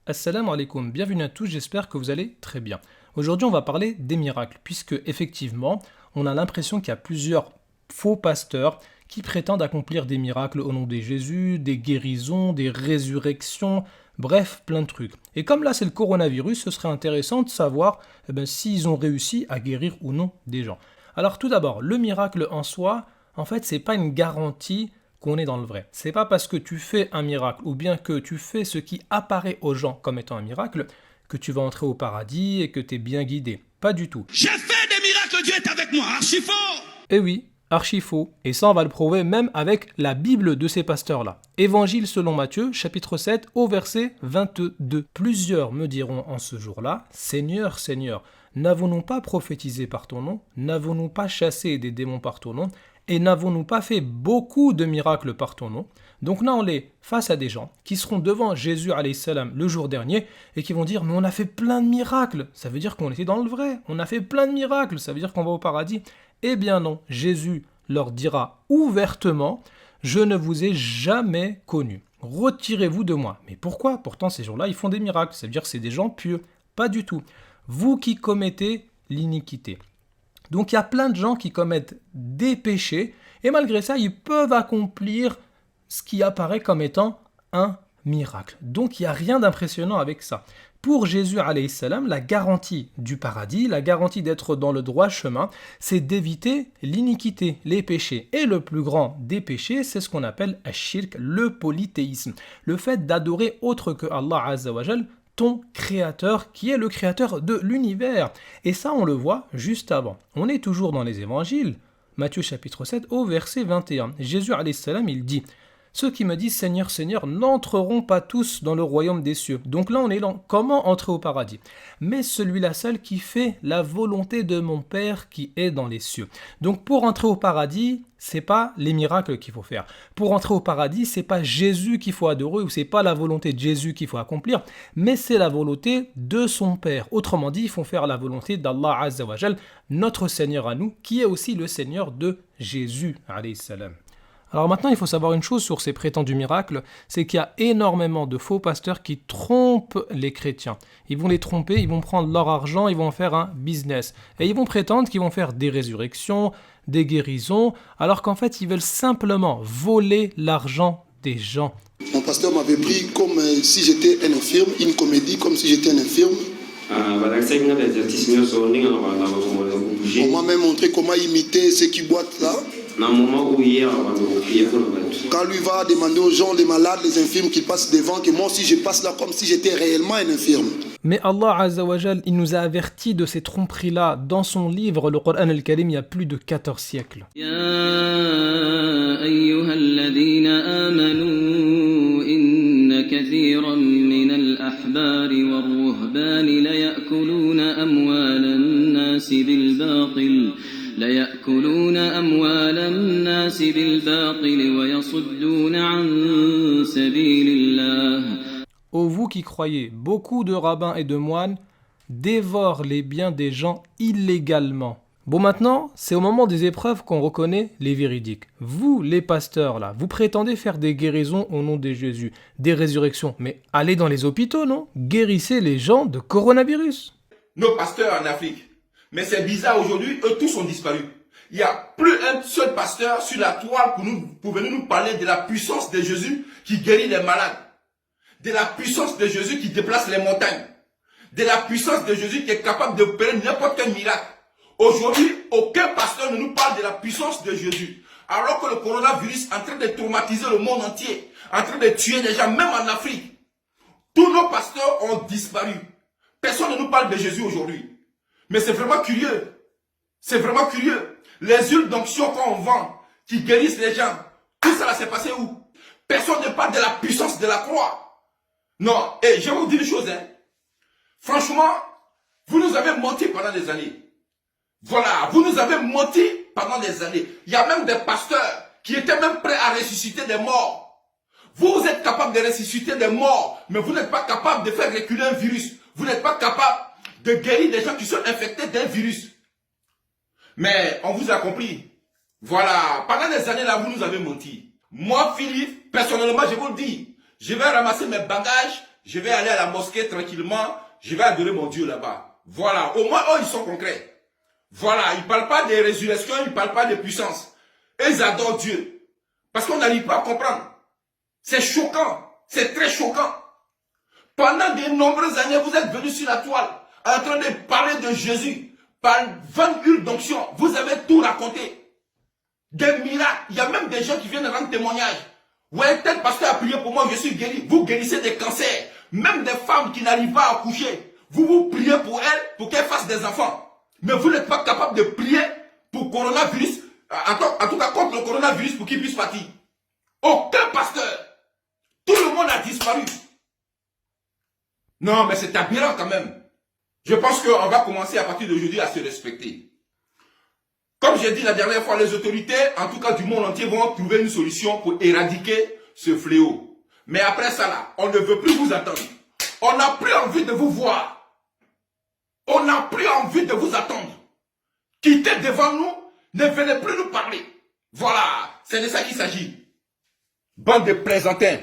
Assalamu alaikum, bienvenue à tous, j'espère que vous allez très bien. Aujourd'hui on va parler des miracles, puisque effectivement on a l'impression qu'il y a plusieurs faux pasteurs qui prétendent accomplir des miracles au nom de Jésus, des guérisons, des résurrections, bref, plein de trucs. Et comme là c'est le coronavirus, ce serait intéressant de savoir s'ils ont réussi à guérir ou non des gens. Alors tout d'abord, le miracle en soi, en fait c'est pas une garantie qu'on est dans le vrai. C'est pas parce que tu fais un miracle ou bien que tu fais ce qui apparaît aux gens comme étant un miracle que tu vas entrer au paradis et que tu es bien guidé. Pas du tout. J'ai fait des miracles, Dieu est avec moi, archi faux. Eh oui, archi faux. Et ça, on va le prouver même avec la Bible de ces pasteurs-là. Évangile selon Matthieu, chapitre 7, au verset 22. Plusieurs me diront en ce jour-là, Seigneur, Seigneur, n'avons-nous pas prophétisé par ton nom? N'avons-nous pas chassé des démons par ton nom? Et n'avons-nous pas fait beaucoup de miracles par ton nom? Donc là, on est face à des gens qui seront devant Jésus alayhi salam le jour dernier et qui vont dire « Mais on a fait plein de miracles !» Ça veut dire qu'on était dans le vrai. On a fait plein de miracles. Ça veut dire qu'on va au paradis. Eh bien non, Jésus leur dira ouvertement « Je ne vous ai jamais connu. Retirez-vous de moi. » Mais pourquoi? Pourtant, ces gens-là, ils font des miracles. Ça veut dire que c'est des gens pieux. Pas du tout. Vous qui commettez l'iniquité. Donc il y a plein de gens qui commettent des péchés et malgré ça, ils peuvent accomplir ce qui apparaît comme étant un miracle. Donc il n'y a rien d'impressionnant avec ça. Pour Jésus alayhi salam, la garantie du paradis, la garantie d'être dans le droit chemin, c'est d'éviter l'iniquité, les péchés. Et le plus grand des péchés, c'est ce qu'on appelle ash-shirk, le polythéisme. Le fait d'adorer autre que Allah Azza wa Jal, ton créateur qui est le créateur de l'univers. Et ça, on le voit juste avant. On est toujours dans les évangiles. Matthieu chapitre 7 au verset 21. Jésus alayhi salam, il dit « Ceux qui me disent Seigneur, Seigneur n'entreront pas tous dans le royaume des cieux. » Donc là, on est dans comment entrer au paradis. Mais celui-là seul qui fait la volonté de mon Père qui est dans les cieux. Donc pour entrer au paradis, c'est pas les miracles qu'il faut faire. Pour entrer au paradis, c'est pas Jésus qu'il faut adorer ou c'est pas la volonté de Jésus qu'il faut accomplir, mais c'est la volonté de son Père. Autrement dit, il faut faire la volonté d'Allah Azza wa Jal, notre Seigneur à nous, qui est aussi le Seigneur de Jésus alayhi salam. Alors maintenant, il faut savoir une chose sur ces prétendus miracles, c'est qu'il y a énormément de faux pasteurs qui trompent les chrétiens. Ils vont les tromper, ils vont prendre leur argent, ils vont en faire un business. Et ils vont prétendre qu'ils vont faire des résurrections, des guérisons, alors qu'en fait, ils veulent simplement voler l'argent des gens. Mon pasteur m'avait pris comme si j'étais un infirme, une comédie comme si j'étais un infirme. On m'a même montré comment imiter ceux qui boitent là. Quand lui va demander aux gens, les malades, les infirmes qui passent devant, que moi aussi je passe là comme si j'étais réellement un infirme. Mais Allah Azza wa Jal, il nous a avertis de ces tromperies-là dans son livre, le Coran al-Karim, il y a plus de 14 siècles. Ya ayyuhalladhina amanu inna kathiran min al-ahbari war-ruhbani la ya'kuluna amwalan nasi bil-batil. ليأكلون أموال الناس بالباطل ويصدون عن سبيل الله. Ô vous qui croyez, beaucoup de rabbins et de moines dévorent les biens des gens illégalement. Bon maintenant, c'est au moment des épreuves qu'on reconnaît les véridiques. Vous, les pasteurs là, vous prétendez faire des guérisons au nom de Jésus, des résurrections, mais allez dans les hôpitaux, non? Guérissez les gens de coronavirus. Nos pasteurs en Afrique. Mais c'est bizarre, aujourd'hui, eux tous ont disparu. Il n'y a plus un seul pasteur sur la toile pour venir nous parler de la puissance de Jésus qui guérit les malades. De la puissance de Jésus qui déplace les montagnes. De la puissance de Jésus qui est capable d'opérer n'importe quel miracle. Aujourd'hui, aucun pasteur ne nous parle de la puissance de Jésus. Alors que le coronavirus est en train de traumatiser le monde entier, en train de tuer les gens, même en Afrique. Tous nos pasteurs ont disparu. Personne ne nous parle de Jésus aujourd'hui. Mais c'est vraiment curieux. C'est vraiment curieux. Les huiles d'onction qu'on vend, qui guérissent les gens, tout ça s'est passé où? Personne ne parle de la puissance de la croix. Non, et je vais vous dire une chose. Franchement, vous nous avez menti pendant des années. Voilà, vous nous avez menti pendant des années. Il y a même des pasteurs qui étaient même prêts à ressusciter des morts. Vous êtes capable de ressusciter des morts, mais vous n'êtes pas capable de faire reculer un virus. Vous n'êtes pas capable de guérir des gens qui sont infectés d'un virus. Mais on vous a compris. Voilà, pendant des années là, vous nous avez menti. Moi, Philippe, personnellement, je vous le dis, je vais ramasser mes bagages, je vais aller à la mosquée tranquillement, je vais adorer mon Dieu là-bas. Voilà, au moins eux, ils sont concrets. Voilà, ils ne parlent pas des résurrections, ils ne parlent pas de puissance. Ils adorent Dieu. Parce qu'on n'arrive pas à comprendre. C'est choquant, c'est très choquant. Pendant de nombreuses années, vous êtes venus sur la toile, en train de parler de Jésus, par 20 huiles d'onction. Vous avez tout raconté. Des miracles. Il y a même des gens qui viennent rendre témoignage. Ouais, tel pasteur a prié pour moi, je suis guéri. Vous guérissez des cancers. Même des femmes qui n'arrivent pas à accoucher. Vous priez pour elles, pour qu'elles fassent des enfants. Mais vous n'êtes pas capable de prier pour coronavirus, en tout cas contre le coronavirus pour qu'il puisse partir. Aucun pasteur. Tout le monde a disparu. Non, mais c'est aberrant quand même. Je pense qu'on va commencer à partir d'aujourd'hui à se respecter. Comme j'ai dit la dernière fois, les autorités, en tout cas du monde entier, vont trouver une solution pour éradiquer ce fléau. Mais après ça là, on ne veut plus vous attendre. On n'a plus envie de vous voir. On n'a plus envie de vous attendre. Quittez devant nous, ne venez plus nous parler. Voilà, c'est de ça qu'il s'agit. Bande de plaisantins.